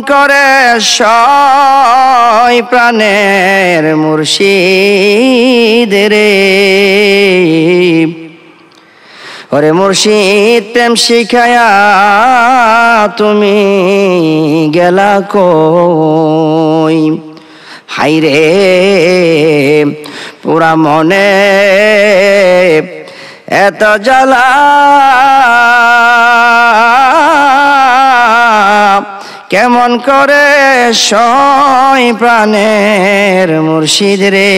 করে সয় প্রাণের মুর্শিদ রে ওরে মুর্শিদ প্রেম শিখায়া তুমি গেলা কই হাইরে পুরা মনে এত জ্বালা কেমন করে সয় প্রাণের মুর্শিদ রে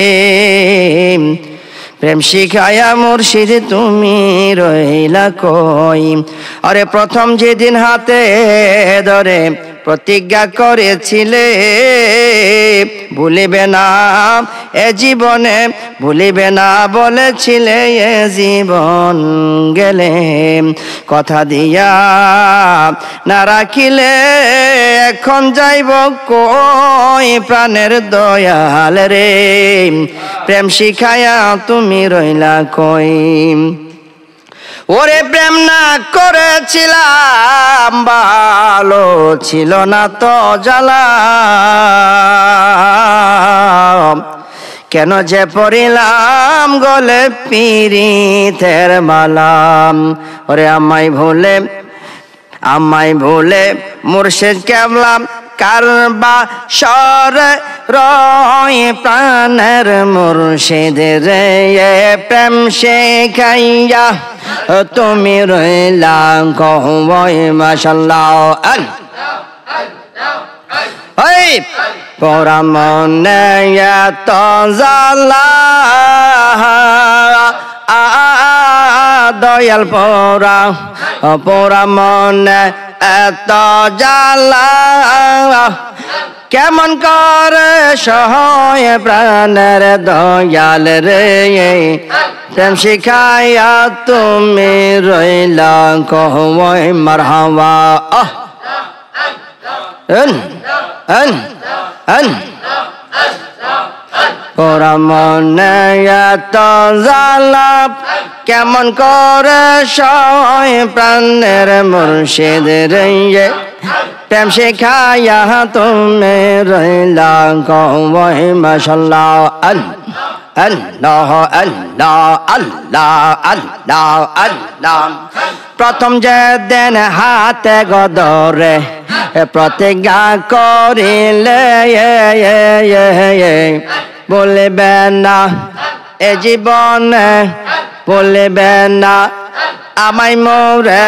প্রেম শিখায়া মুর্শিদ তুমি রইলা কই আরে প্রথম যেদিন হাতে ধরে প্রতিজ্ঞা করেছিলে ভুলিবে না এ জীবনে ভুলিবে না বলেছিলে এ জীবন গেলে কথা দিয়া না রাখিলে এখন যাইব কই প্রাণের দয়াল রে প্রেম শিখায়া তুমি রইলা কই ওরে প্রেম না করেছিলাম ভালো ছিল না তো জ্বালা কেন যে পড়িলাম গলে পীড়িতের মালাম ওরে আমায় ভুলে মুর্শিদ কেবলাম কারবা সরে রয় প্রাণের মুর্শিদ রে প্রেম শেখাইয়া তুমি রইলা কই মাশাআল্লাহ ওই পোরা মনে এত জ্বালা দয়াল পোরা মনে এত জ্বালা কেমন করে সহায় প্রাণের দয়াল রে প্রেম শিখায়া তুমি রইলা কই মারহাবা পোরা মনে এত জ্বালা কেমন করে সহায় প্রাণের মুর্শিদ রে প্রেম শিখায়া তুমি রইলা কই মাশাআল্লাহ আল্লাহ আল্লাহ আল্লাহ আল্লাহ আল্লাহ প্রথম যে দেন হাতে গদরে প্রতিজ্ঞা করিলে বলবে না এ জীবনে বলবে না আমায় মোরে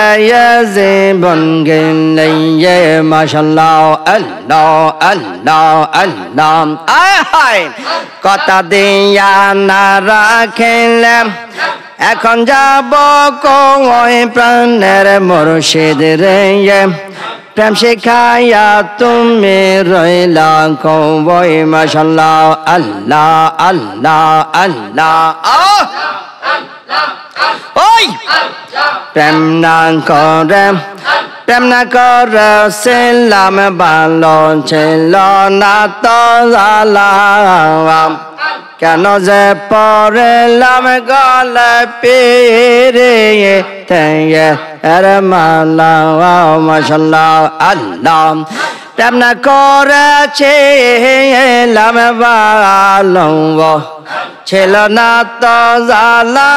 জীবন গেলে মাশাআল্লাহ আল্লাহ আল্লাহ আল্লাহ আয় কথা দিয়া না রাখিলে এখন যাব কই প্রাণের মুর্শিদ রে প্রেম শিখায়া তুমি রইলা কই মাশাআল্লাহ আল্লাহ আল্লাহ আল্লাহ ওই প্রেম না করে ছিলাম ভালো ছিল না তো জ্বালা কেন যে পড়লাম গলে পীড়িতের মালা মাশাআল্লাহ আল্লাহ প্রেম না করেছিলাম ভালো ছিল না তো জ্বালা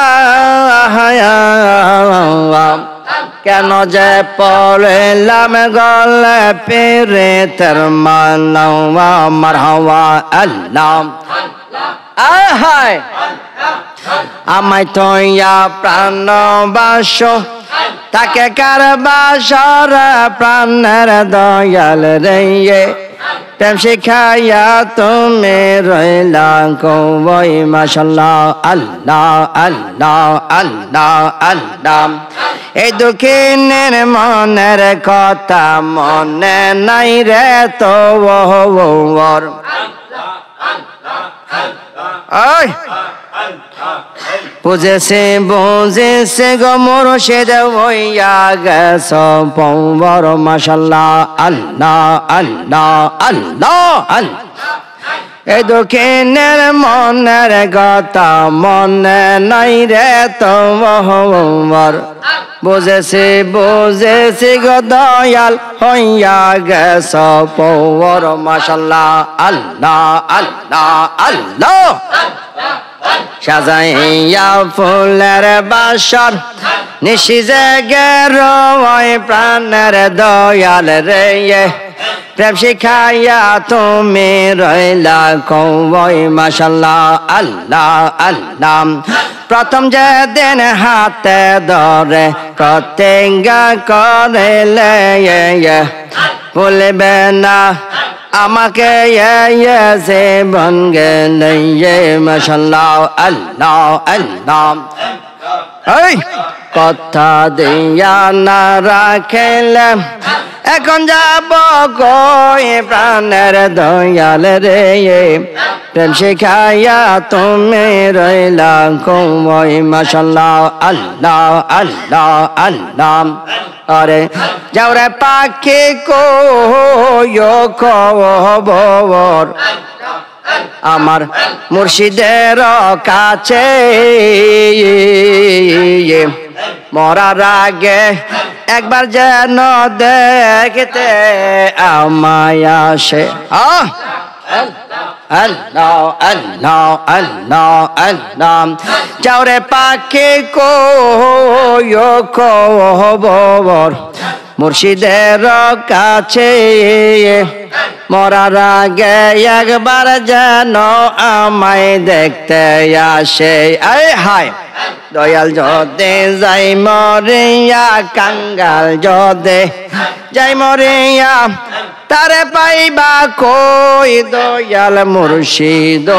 কেন যে পড়লাম গলে পীড়িতের মালা মারহাবা আল্লাহ আহায় আমায় তৈয়া প্রাণ বাস তাকে কার বাসর প্রাণের দয়াল রে প্রেম শিখায়া তুমি রইলা কই মাশাআল্লাহ আল্লাহ আল্লাহ আল্লাহ আল্লাহ এই দুঃখিনের মনের কথা মনে নাই রে তো বুঝেছে গো মুর্শিদ হইয়া গেছ পৌবর মাশাআল্লাহ আল্লাহ আল্লাহ আল্লাহ এই দক্ষিণের মনের কথা মনে নাই রে তোমার বুঝেছি বুঝেছি গো দয়াল হইয়া গেছ পৌর মাশাল্লাহ আল্লাহ আল্লাহ আল্লাহ সাজাইয়া ফুলের বাসর নিশি জেগের প্রাণের দয়াল রে প্রেম শিখাইয়া তুমি রইলা কই মাশাল্লাহ আল্লাহ আল্লাহ প্রথম যেদিন হাতে ধরে প্রতিজ্ঞা করিলে ভুলবে না আমাকে জীবন গেলে মাশাল্লাহ আল্লাহ আল্লাহ এই কথা দিয়া না রাখিলে এখন যাব কই প্রাণের দয়াল রে প্রেম শিখাইয়া তুমি রইলা কই মাশাল্লাহ আল্লাহ আল্লাহ আল্লাহ আরে যাও রে পাখি খবর আমার মুর্শিদের কাছে মরার আগে একবার যেন দেখতে আমায় আসে আল্লাহ আল্লাহ আল্লাহ আল্লাহ যাও রে পাখি খবর মুর্শিদের কাছে মরার আগে একবার যেন আমায় দেখতে আসে আয় হায় দয়াল যদে যাই মরিয়া কাঙ্গাল যদে যাই মরিয়া তারে পাইবা কই দয়াল মুর্শিদ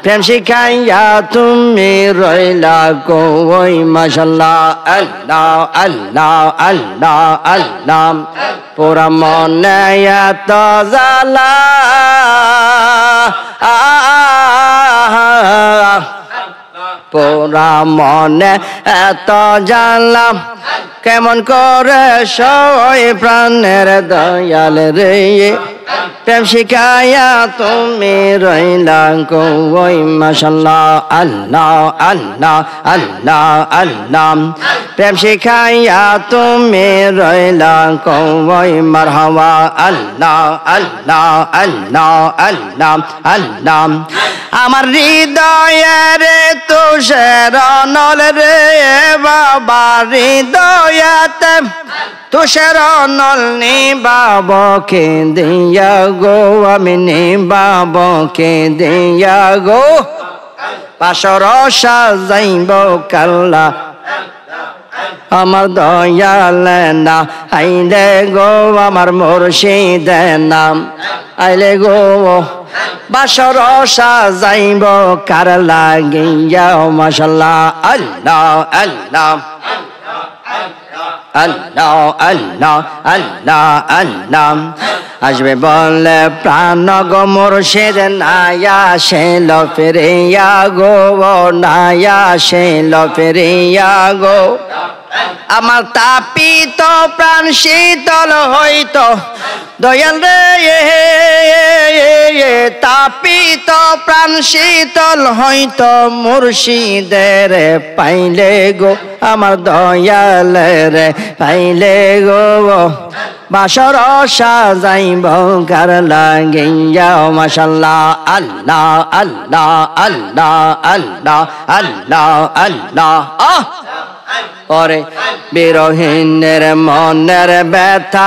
প্রেম শিখাইয়া তুমি রইলা কই মাশাল্লাহ আল্লাহ আল্লাহ আল্লাহ আল্লাহ পুরা মনে এত জ্বালা পুরা মনে এত জ্বালা কেমন করে সই প্রাণের দয়াল রে প্রেম শিখাইয়া তুমি রইলা কই মাশাল্লাহ আল্লাহ আল্লাহ আল্লাহ আল্লাহ প্রেম শিখাইয়া তুমি রইলা কই মারহাবা আল্লাহ আল্লাহ আল্লাহ আল্লাহ আল্লাহ আমার হৃদয়ের তুষার নল রে বাবা হৃদয়াতে তুষার নল নিবাবকে দিয়া গো আমি নিবাবকে দিয়া গো পাশর সাজাইব কাল্লা আমার দয়াল না আইলে গো আমার মুর্শিদ নাম আইলে গো বাসর সাজাইব কার লাগিয়া মাশাল্লাহ আল্লাহ আল্লাহ আল্লাহ আল্লাহ আল্লাহ আল্লাহ আসবে বলে প্রাণ গো মুর্শিদ নায়া শেল ফিরিয়া গো নায়া শেল ফিরিয়া গো আমার তাপিত প্রাণ শীতল হইতো দয়াল রে তাপিত প্রাণ শীতল হইতো মুর্শিদের পাইলে গো আমার দয়াল রে পাইলে গো বাসর সাজাইব কার লাগিয়া মাশাল্লাহ আল্লাহ আল্লাহ আল্লাহ আল্লাহ আল্লাহ আল্লাহ ওরে বিরহীনের মনের ব্যথা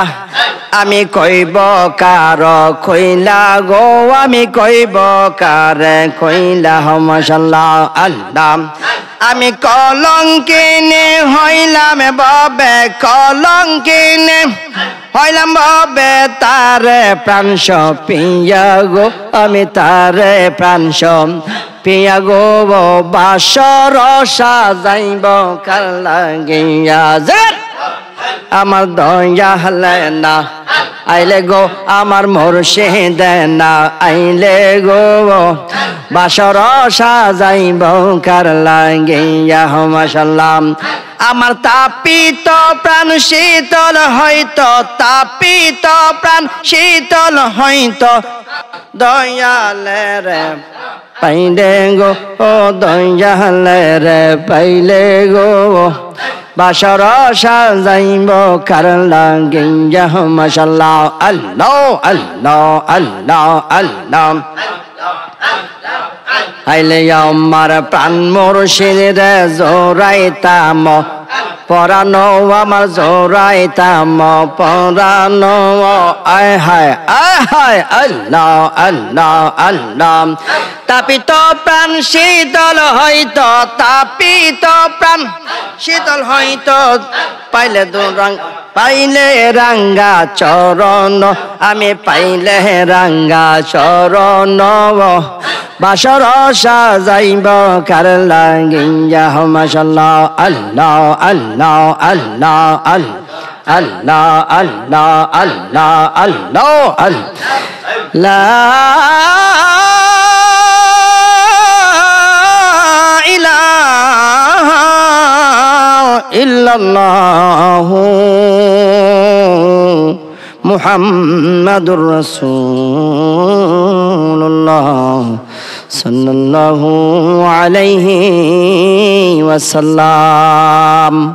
আমি কইব কার কইলা গো আমি কইব কার কইলা মাশাল্লাহ আল্লাহ আমি কলঙ্কিনী হইলাম বাবে কলঙ্কিনী হইলাম বাবে তারে প্রাণ পিয়া গো আমি তারে প্রাণ পিয়া গো বাসর সাজাইব কার লাগিয়া আমার দয়াল না আইলে গো আমার মুর্শিদ না আইলে গো বাসর সাজাইব কার লাগিয়া মাশাল্লাহ আমার তাপিত প্রাণ শীতল হয়তো, তাপিত প্রাণ শীতল হয়তো দয়ালের পাইলে গো, ও দয়ালের পাইলে গো। বাসর সাজাইব কার লাগিয়া, মাশাআল্লাহ আল্লাহ আল্লাহ আল্লাহ আল্লাহ। আইলে আমার প্রাণ মুর্শিদ জোরাইতাম, পরানো আমার জোরাইতাম পরানো। আয় হায় আয় হায় আল্লাহ আল্লাহ আল্লাহ। তাপিত প্রাণ শীতল হইতো, তাপিত প্রাণ শীতল হইতো পাইলে দুরং, পাইলে রাঙ্গা চরণ, আমি পাইলে রাঙ্গা চরণ। বাসর সাজাইব কার লাগিয়া, মাশাআল্লাহ আল্লাহ আল্লাহ আল্লাহ আল্লাহ আল্লাহ আল্লাহ আল্লাহ আল্লাহ। ইল্লাল্লাহু মুহাম্মাদুর রাসূলুল্লাহ সাল্লাল্লাহু আলাইহি ওয়াসাল্লাম।